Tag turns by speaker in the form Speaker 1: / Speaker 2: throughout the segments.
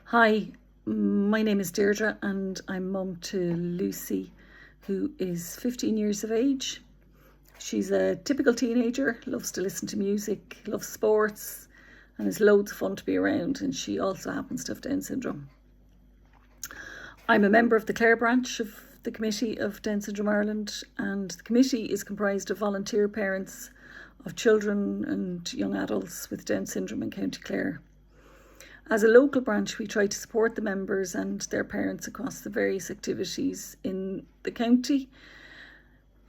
Speaker 1: Hi, my name is Deirdre and I'm mum to Lucy, who is 15 years of age. She's a typical teenager, loves to listen to music, loves sports, and is loads of fun to be around, and she also happens to have Down syndrome. I'm a member of the Clare branch of the Committee of Down Syndrome Ireland, and the committee is comprised of volunteer parents of children and young adults with Down syndrome in County Clare. As a local branch, we try to support the members and their parents across the various activities in the county.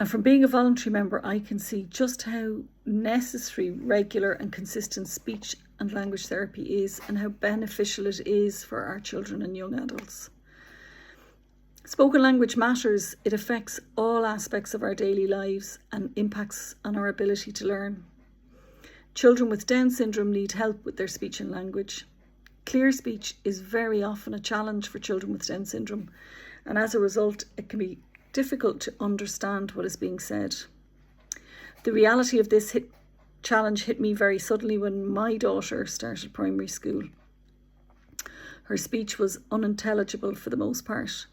Speaker 1: And from being a voluntary member, I can see just how necessary regular and consistent speech and language therapy is, and how beneficial it is for our children and young adults. Spoken language matters. It affects all aspects of our daily lives and impacts on our ability to learn. Children with Down syndrome need help with their speech and language. Clear speech is very often a challenge for children with Down syndrome, and as a result, it can be difficult to understand what is being said. The reality of this challenge hit me very suddenly when my daughter started primary school. Her speech was unintelligible for the most part.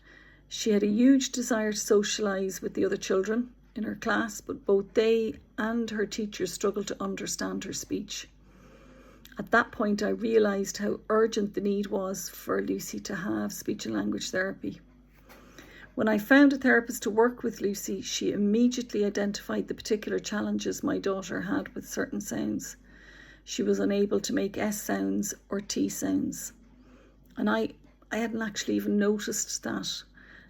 Speaker 1: She had a huge desire to socialise with the other children in her class, but both they and her teachers struggled to understand her speech. At that point, I realised how urgent the need was for Lucy to have speech and language therapy. When I found a therapist to work with Lucy, she immediately identified the particular challenges my daughter had with certain sounds. She was unable to make S sounds or T sounds. And I hadn't actually even noticed that.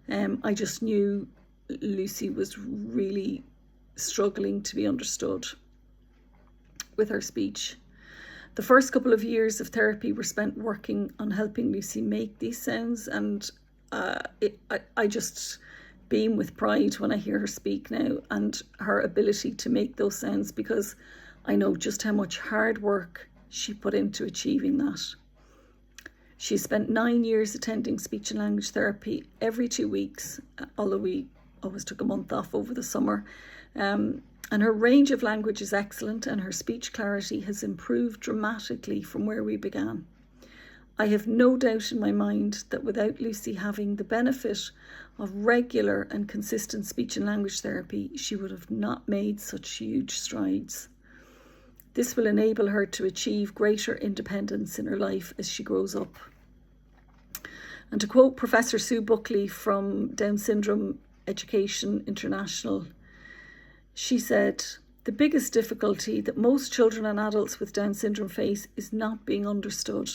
Speaker 1: I just knew Lucy was really struggling to be understood with her speech. The first couple of years of therapy were spent working on helping Lucy make these sounds, and I just beam with pride when I hear her speak now and her ability to make those sounds, because I know just how much hard work she put into achieving that. She spent 9 years attending speech and language therapy every 2 weeks, although we always took a month off over the summer. And her range of language is excellent, and her speech clarity has improved dramatically from where we began. I have no doubt in my mind that without Lucy having the benefit of regular and consistent speech and language therapy, she would have not made such huge strides. This will enable her to achieve greater independence in her life as she grows up. And to quote Professor Sue Buckley from Down Syndrome Education International, she said, "The biggest difficulty that most children and adults with Down syndrome face is not being understood,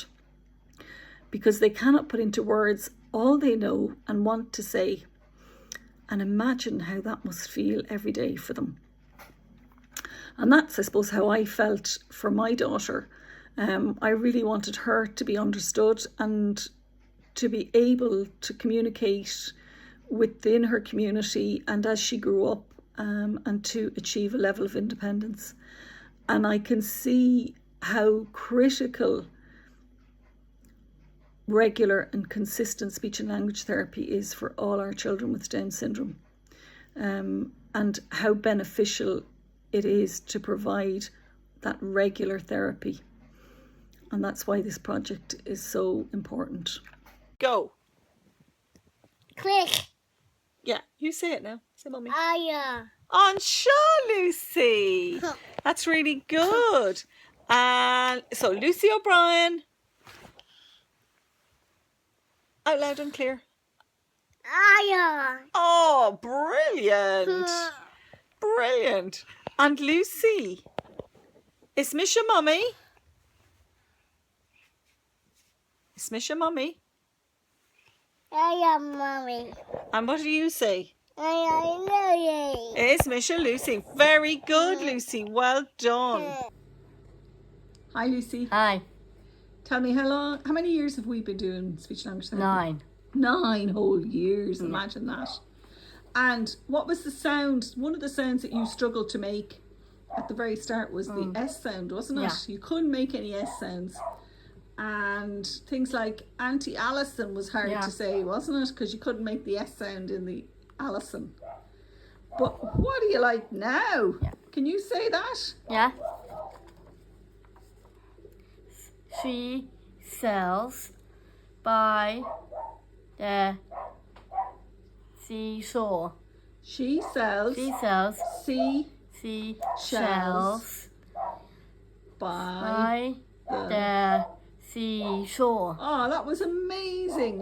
Speaker 1: because they cannot put into words all they know and want to say. And imagine how that must feel every day for them." And that's, I suppose, how I felt for my daughter. I really wanted her to be understood and to be able to communicate within her community and as she grew up, and to achieve a level of independence. And I can see how critical regular and consistent speech and language therapy is for all our children with Down syndrome, and how beneficial it is to provide that regular therapy. And that's why this project is so important. Go.
Speaker 2: Click.
Speaker 1: Yeah, you say it now. Say mummy.
Speaker 2: Aya.
Speaker 1: On sure, Lucy. That's really good. And so Lucy O'Brien. Out loud and clear.
Speaker 2: Aya.
Speaker 1: Oh, brilliant. Brilliant. And Lucy. Is Misha mummy? Is Misha mummy?
Speaker 2: Aya, mommy.
Speaker 1: And what do you say?
Speaker 2: Aya, Lucy.
Speaker 1: Is Misha Lucy. Very good, Lucy. Well done. Hi, Lucy.
Speaker 3: Hi.
Speaker 1: Tell me, how many years have we been doing speech language therapy?
Speaker 3: 9.
Speaker 1: 9 whole years, imagine that. And what was the sound, one of the sounds that you struggled to make at the very start was the S sound, wasn't it?
Speaker 3: Yeah.
Speaker 1: You couldn't make any S sounds. And things like Auntie Alison was hard to say, wasn't it? Because you couldn't make the S sound in the Alison. But what do you like now?
Speaker 3: Yeah.
Speaker 1: Can you say that?
Speaker 3: Yeah. She sells by the seashore.
Speaker 1: She sells
Speaker 3: She sells
Speaker 1: seashells
Speaker 3: seashells
Speaker 1: by
Speaker 3: by the seashore.
Speaker 1: Oh, that was amazing,